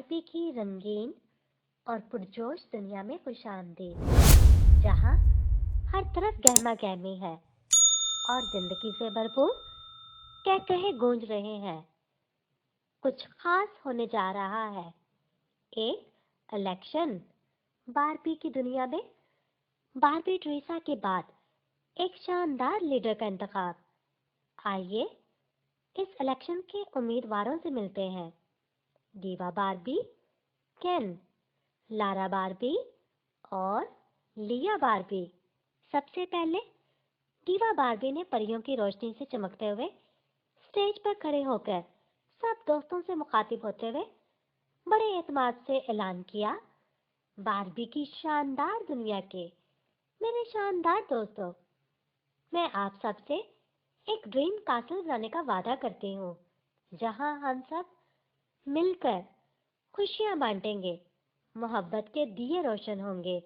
Barbie की रंगीन और पुरजोश दुनिया में खुशामदीद, जहाँ हर तरफ गहमा गहमी है और जिंदगी से भरपूर कह कहे गूंज रहे हैं। कुछ खास होने जा रहा है। एक इलेक्शन। बारबी की दुनिया में बारबी ट्रीसा के बाद एक शानदार लीडर का इंतखाब। आइए इस इलेक्शन के उम्मीदवारों से मिलते हैं। डीवा बारबी, केन, लारा बारबी और लिया बारबी। सबसे पहले डीवा बारबी ने परियों की रोशनी से चमकते हुए स्टेज पर खड़े होकर सब दोस्तों से मुखातिब होते हुए बड़े एतमाद से ऐलान किया, बारबी की शानदार दुनिया के मेरे शानदार दोस्तों, मैं आप सबसे एक ड्रीम कासल बनाने का वादा करती हूँ, जहाँ हम सब मिलकर खुशियाँ बांटेंगे, मोहब्बत के दिए रोशन होंगे,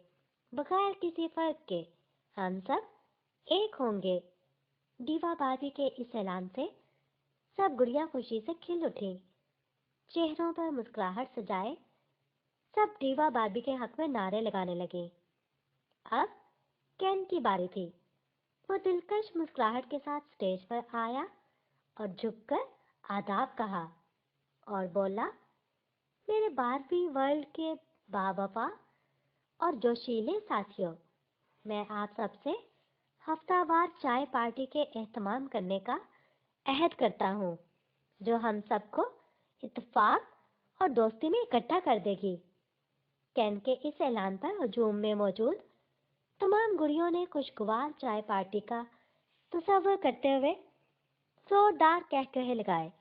बगैर किसी फर्क के हम सब एक होंगे। डीवा बारबी के इस ऐलान से सब गुड़िया खुशी से खिल उठी, चेहरों पर मुस्कुराहट सजाए सब डीवा बारबी के हक में नारे लगाने लगी। अब केन की बारी थी। वो दिलकश मुस्कुराहट के साथ स्टेज पर आया और झुककर आदाब कहा और बोला, मेरे बारबी वर्ल्ड के बावफा और जोशीले साथियों, मैं आप सबसे हफ्तावार चाय पार्टी के एहतमाम करने का अहद करता हूँ, जो हम सबको इत्तेफाक और दोस्ती में इकट्ठा कर देगी। केन के इस ऐलान पर हजूम में मौजूद तमाम गुड़ियों ने खुशगवार चाय पार्टी का तस्वर करते हुए जोरदार कहकहे लगाए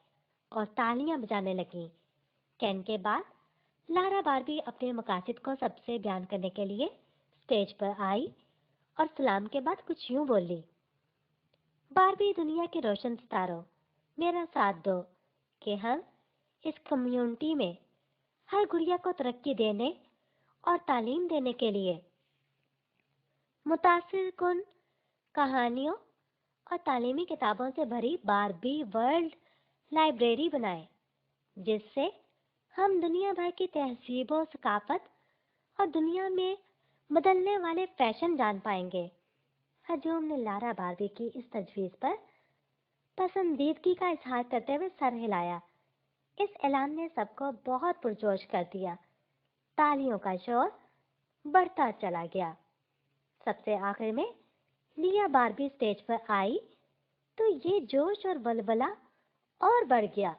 और तालियां बजाने लगीं। केन के बाद लारा बारबी अपने मकासद को सबसे बयान करने के लिए स्टेज पर आई और सलाम के बाद कुछ यूं बोली, बारबी दुनिया के रोशन सितारों, मेरा साथ दो कि हम इस कम्युनिटी में हर गुड़िया को तरक्की देने और तालीम देने के लिए मुतासिर कुन कहानियों और तालीमी किताबों से भरी बारबी वर्ल्ड लाइब्रेरी बनाए, जिससे हम दुनिया भर की तहजीबों, सकाफत और दुनिया में बदलने वाले फैशन जान पाएंगे। हजूम ने लारा बारबी की इस तजवीज़ पर पसंदीदगी का इजहार करते हुए सर हिलाया। इस ऐलान ने सबको बहुत पुरजोश कर दिया। तालियों का शोर बढ़ता चला गया। सबसे आखिर में लिया बारबी स्टेज पर आई तो ये जोश और बलबला और बढ़ गया।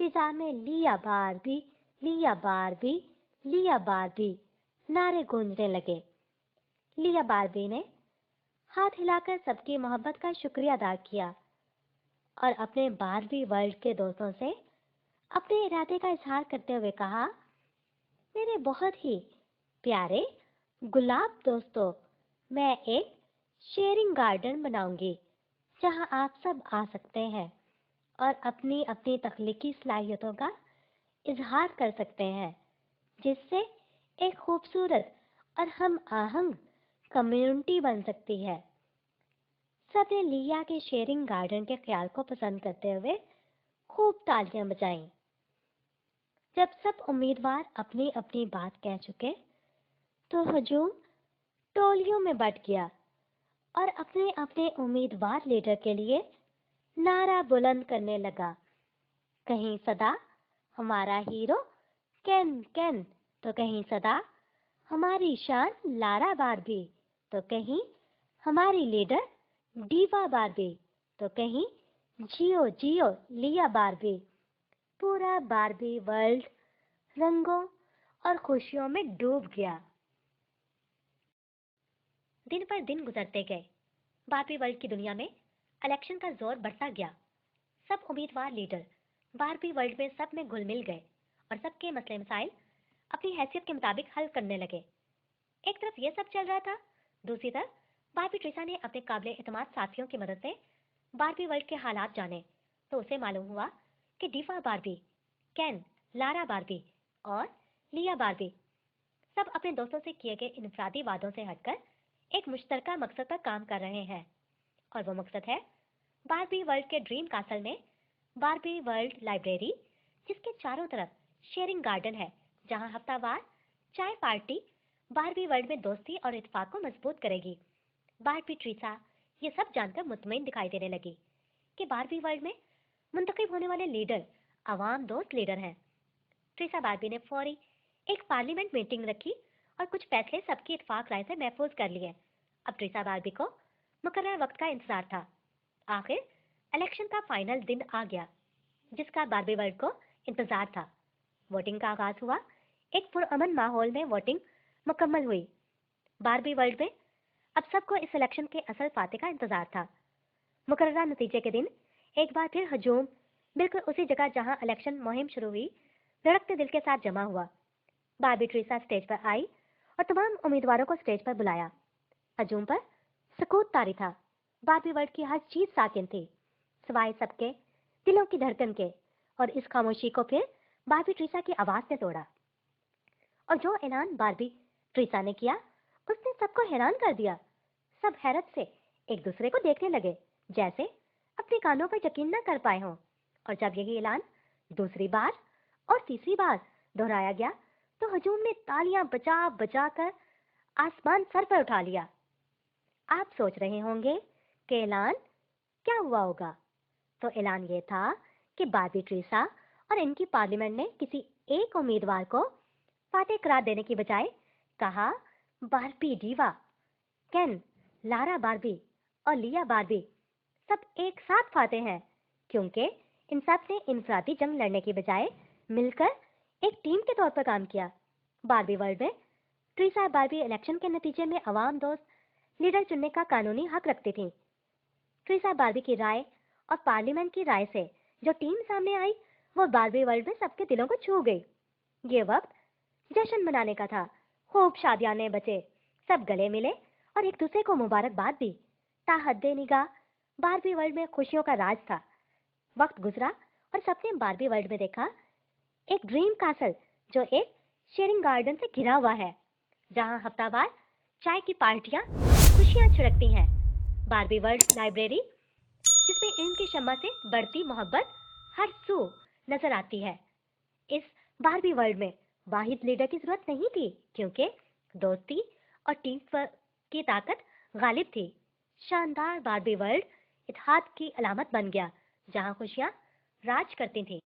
फिजा में लिया बारबी, लिया बारबी, लिया बारबी नारे गूंजने लगे। लिया बारबी ने हाथ हिलाकर सबकी मोहब्बत का शुक्रिया अदा किया और अपने बारबी वर्ल्ड के दोस्तों से अपने इरादे का इजहार करते हुए कहा, मेरे बहुत ही प्यारे गुलाब दोस्तों, मैं एक शेयरिंग गार्डन बनाऊंगी, जहां आप सब आ सकते हैं और अपनी अपनी तख्लीकी सलाहियतों का इजहार कर सकते हैं, जिससे एक खूबसूरत और हम आहंग कम्युनिटी बन सकती है। सबने लिया के शेयरिंग गार्डन के ख्याल को पसंद करते हुए खूब तालियां बजाईं। जब सब उम्मीदवार अपनी अपनी बात कह चुके तो हजूम टोलियों में बट गया और अपने अपने उम्मीदवार लीडर के लिए नारा बुलंद करने लगा। कहीं सदा हमारा हीरो केन केन, तो कहीं सदा हमारी शान लारा बारबी, तो कहीं हमारी लीडर डीवा बारबी, तो कहीं जियो जियो लिया बारबी। पूरा बारबी वर्ल्ड रंगों और खुशियों में डूब गया। दिन पर दिन गुजरते गए। बारबी वर्ल्ड की दुनिया में इलेक्शन का जोर बढ़ता गया। सब उम्मीदवार लीडर बारबी वर्ल्ड में सब में घुल मिल गए और सबके मसले मसाइल अपनी हैसियत के मुताबिक हल करने लगे। एक तरफ ये सब चल रहा था, दूसरी तरफ बारबी ट्रीसा ने अपने काबिले एतमाद साथियों की मदद से बारबी वर्ल्ड के हालात जाने तो उसे मालूम हुआ कि डीवा बारबी, केन, लारा बारबी और लिया बारबी सब अपने दोस्तों से किए गए इनफरादी वादों से हटकर एक मुश्तरका मकसद पर काम कर रहे हैं, और वो मकसद है बारबी वर्ल्ड के ड्रीम कासल में बारबी वर्ल्ड लाइब्रेरी, जिसके चारों तरफ शेयरिंग गार्डन है, जहां हफ्तावार चाय पार्टी बारबी वर्ल्ड में दोस्ती और इत्तेफाक को मजबूत करेगी। बारबी ट्रीसा ये सब जानकर मुतमईन दिखाई देने लगी कि बारबी वर्ल्ड में मुंतखब होने वाले लीडर अवाम दोस्त लीडर हैं। ट्रीसा बारबी ने फौरी एक पार्लियामेंट मीटिंग रखी और कुछ फैसले सबकी इत्तेफाक राय से महफूज कर लिए। अब ट्रीसा बारबी को मुकर्रर वक्त का इंतजार था। आखिर इलेक्शन का फाइनल दिन आ गया जिसका बारबी वर्ल्ड को इंतजार था। वोटिंग का आगाज हुआ। एक पुरअमन माहौल में वोटिंग मुकम्मल हुई। बारबी वर्ल्ड में अब सबको इस इलेक्शन के असल फाते का इंतजार था। मुकर्रर नतीजे के दिन एक बार फिर हजूम बिल्कुल उसी जगह जहां इलेक्शन मुहिम शुरू हुई धड़कते दिल के साथ जमा हुआ। बारबी ट्रीसा स्टेज पर आई और तमाम उम्मीदवारों को स्टेज पर बुलाया। हजूम पर सुकूत तारी था। बारबी वर्ल्ड की हर चीज साकिन थी सिवाय सबके दिलों की धड़कन के, और इस खामोशी को फिर बारबी ट्रीसा की आवाज ने तोड़ा। और जो ऐलान बारबी ट्रीसा ने किया उसने सबको हैरान कर दिया। सब हैरत से एक दूसरे को देखने लगे जैसे अपने कानों पर यकीन न कर पाए हों। और जब यही ऐलान दूसरी बार और तीसरी बार दोहराया गया तो हजूम ने तालियां बजा बजा कर आसमान सर पर उठा लिया। आप सोच रहे होंगे कि ऐलान क्या हुआ होगा। तो ऐलान ये था कि बारबी ट्रीसा और इनकी पार्लियामेंट ने किसी एक उम्मीदवार को फातेह करार देने की बजाय कहा बारबी डीवा, केन, लारा बारबी और लिया बारबी सब एक साथ फातेह हैं, क्योंकि इन सब ने इनफरादी जंग लड़ने की बजाय मिलकर एक टीम के तौर पर काम किया। बारबी वर्ल्ड में ट्रीसा बारबी इलेक्शन के नतीजे में अवाम दोस्त लीडर चुनने का कानूनी हक रखती थी। ट्रीसा बारबी की राय और पार्लियामेंट की राय से जो टीम सामने आई वो बारबी वर्ल्ड में सबके दिलों को छू गई। ये वक्त जश्न मनाने का था। खूब शादियाने बचे, सब गले मिले और एक दूसरे को मुबारकबाद दी। ताहद्दे निगाह बारबी वर्ल्ड में खुशियों का राज था। वक्त गुजरा और सबने बारबी वर्ल्ड में देखा एक ड्रीम कासल जो एक शेयरिंग गार्डन से घिरा हुआ है, जहां हफ्तावार चाय की पार्टियां खुशियां छिड़कती हैं। बारबी वर्ल्ड लाइब्रेरी जिसमें इल्म की शम्मा से बढ़ती मोहब्बत हर सू नजर आती है। इस बारबी वर्ल्ड में वाहिद लीडर की जरूरत नहीं थी, क्योंकि दोस्ती और टीम की ताकत गालिब थी। शानदार बारबी वर्ल्ड इत्तेहाद की अलामत बन गया, जहां खुशियां राज करती थी।